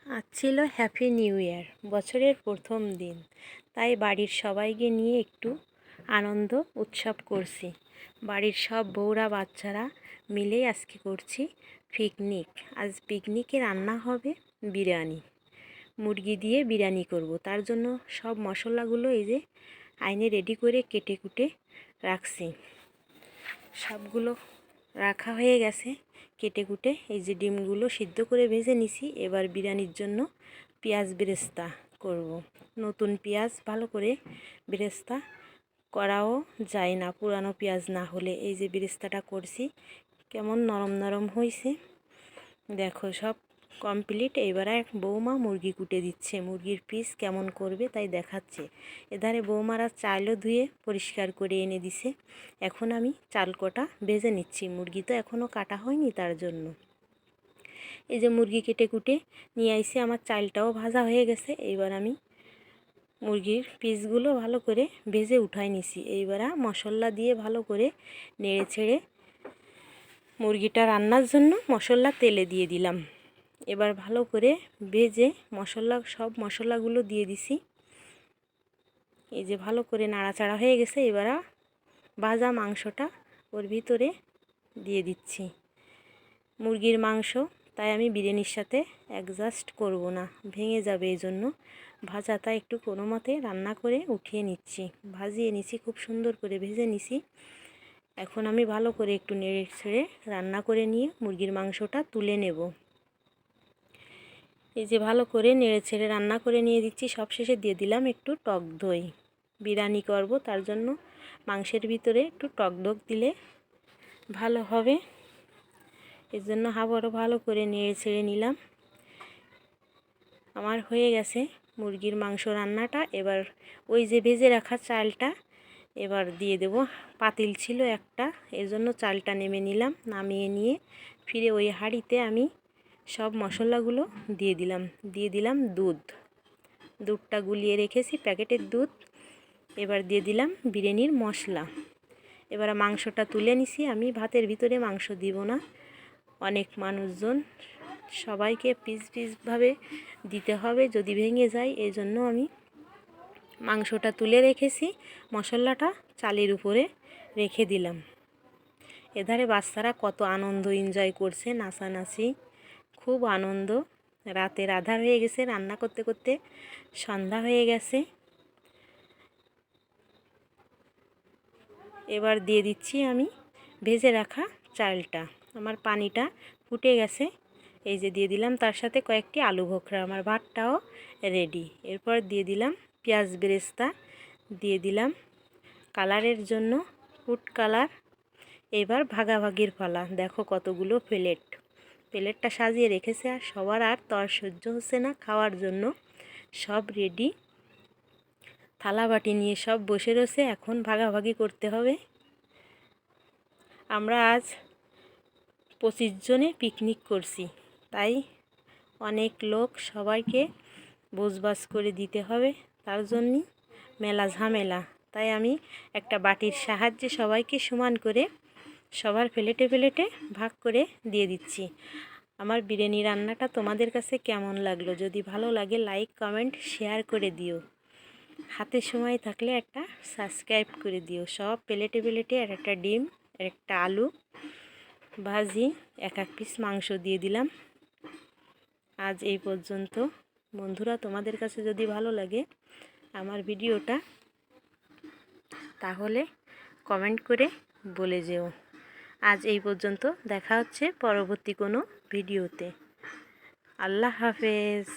আজ ছিল happy new year, বছরের প্রথম দিন। তাই বাড়ির সবাইকে নিয়ে একটু আনন্দ উৎসব করছি। বাড়ির সব বউরা বাচ্চারা মিলেই আজকে করছি পিকনিক। আজ পিকনিকে রান্না হবে বিরিয়ানি, মুরগি দিয়ে বিরিয়ানি করব। তার জন্য সব মশলাগুলো এই যে আইনে রেডি করে কেটে কুটে রাখছি। সবগুলো রাখা হয়ে গেছে কেটে কুটে। এই যে ডিমগুলো সিদ্ধ করে ভেজে নিছি। এবার বিরিয়ানির জন্য পেঁয়াজ বেরেস্তা করব। নতুন পেঁয়াজ ভালো করে বেরেস্তা করাও যায় না পুরানো পেঁয়াজ না হলে। এই যে বেরেস্তাটা করছি, কেমন নরম নরম হয়েছে দেখো। সব কমপ্লিট। এবার এক বৌমা মুরগি কুটে দিচ্ছে, মুরগির পিস কেমন করবে তাই দেখাচ্ছে। এধারে বৌমারা চালও ধুয়ে পরিষ্কার করে এনে দিছে। এখন আমি চাল কটা ভেজে নিচ্ছি, মুরগি তো এখনও কাটা হয়নি তার জন্য। এই যে মুরগি কেটে কুটে নিয়ে আইসি, আমার চালটাও ভাজা হয়ে গেছে। এইবার আমি মুরগির পিসগুলো ভালো করে ভেজে উঠাই নিছি। এইবার মশলা দিয়ে ভালো করে নেড়ে ছেড়ে মুরগিটা রান্নার জন্য মশলা তেলে দিয়ে দিলাম। এবার ভালো করে ভেজে সব মশলাগুলো দিয়ে দিছি। এই যে ভালো করে নাড়াচাড়া হয়ে গেছে। এবার ভাজা মাংসটা ওর ভিতরে দিয়ে দিচ্ছি। মুরগির মাংস, তাই আমি বিরিয়ানির সাথে অ্যাডজাস্ট করব না, ভেঙে যাবে। এই জন্য ভাজাটা একটু কোনো মতে রান্না করে উঠিয়ে নিচ্ছি। ভাজিয়ে নিছি, খুব সুন্দর করে ভেজে নিছি। এখন আমি ভালো করে একটু নেড়ে ছেড়ে রান্না করে নিয়ে মুরগির মাংসটা তুলে নেব। এই যে ভালো করে নেড়ে ছেড়ে রান্না করে নিয়ে দিচ্ছি। সবশেষে দিয়ে দিলাম একটু টক দই। বিরিয়ানি করব, তার জন্য মাংসের ভিতরে একটু টক দই দিলে ভালো হবে। এর জন্য আবারও ভালো করে নেড়ে ছেড়ে নিলাম। আমার হয়ে গেছে মুরগির মাংস রান্নাটা। এবার ওই যে ভেজে রাখা চালটা এবার দিয়ে দেব। পাতিল ছিল একটা, এর জন্য চালটা নেমে নিলাম। নামিয়ে নিয়ে ফিরে ওই হাঁড়িতে আমি সব মশলাগুলো দিয়ে দিলাম দুধটা গুলিয়ে রেখেছি, প্যাকেটের দুধ। এবার দিয়ে দিলাম বিরিয়ানির মশলা। এবার মাংসটা তুলে নিছি। আমি ভাতের ভিতরে মাংস দিব না, অনেক মানুষজন, সবাইকে পিস পিসভাবে দিতে হবে, যদি ভেঙে যায়। এই জন্য আমি মাংসটা তুলে রেখেছি, মশলাটা চালের উপরে রেখে দিলাম। এধারে বাচ্চারা কত আনন্দ এনজয় করছে, নাচানাচি, খুব আনন্দ। রাতের আধার হয়ে গেছে, রান্না করতে করতে সন্ধ্যা হয়ে গেছে। এবার দিয়ে দিচ্ছি আমি ভেজে রাখা চালটা। আমার পানিটা ফুটে গেছে। এই যে দিয়ে দিলাম তার সাথে কয়েকটি আলু ভোকরা। আমার ভাতটাও রেডি। এরপর দিয়ে দিলাম পেঁয়াজ বেরেস্তা, দিয়ে দিলাম কালারের জন্য ফুড কালার। এবার ভাগাভাগির পালা। দেখো কতগুলো প্লেটটা সাজিয়ে রেখেছে। আর সবার আর তর সহ্য হচ্ছে না খাওয়ার জন্য, সব রেডি। থালা বাটি নিয়ে সব বসে রয়েছে, এখন ভাগাভাগি করতে হবে। আমরা আজ 25 জনে পিকনিক করছি, তাই অনেক লোক, সবাইকে বোঝবাস করে দিতে হবে। তার জন্যই মেলা ঝামেলা। তাই আমি একটা বাটির সাহায্যে সবাইকে সমান করে সবার প্লেটে প্লেটে ভাগ করে দিয়ে দিচ্ছি। আমার বিরিয়ানি রান্নাটা তোমাদের কাছে কেমন লাগলো? যদি ভালো লাগে লাইক কমেন্ট শেয়ার করে দিও। হাতে সময় থাকলে একটা সাবস্ক্রাইব করে দিও। সব প্লেটে প্লেটে একটা ডিম, একটা আলু ভাজি, এক পিস মাংস দিয়ে দিলাম। আজ এই পর্যন্ত। বন্ধুরা, তোমাদের কাছে যদি ভালো লাগে আমার ভিডিওটা, তাহলে কমেন্ট করে বলে যেও। আজ এই পর্যন্ত, দেখা হচ্ছে পরবর্তী কোনো ভিডিওতে। আল্লাহ হাফেজ।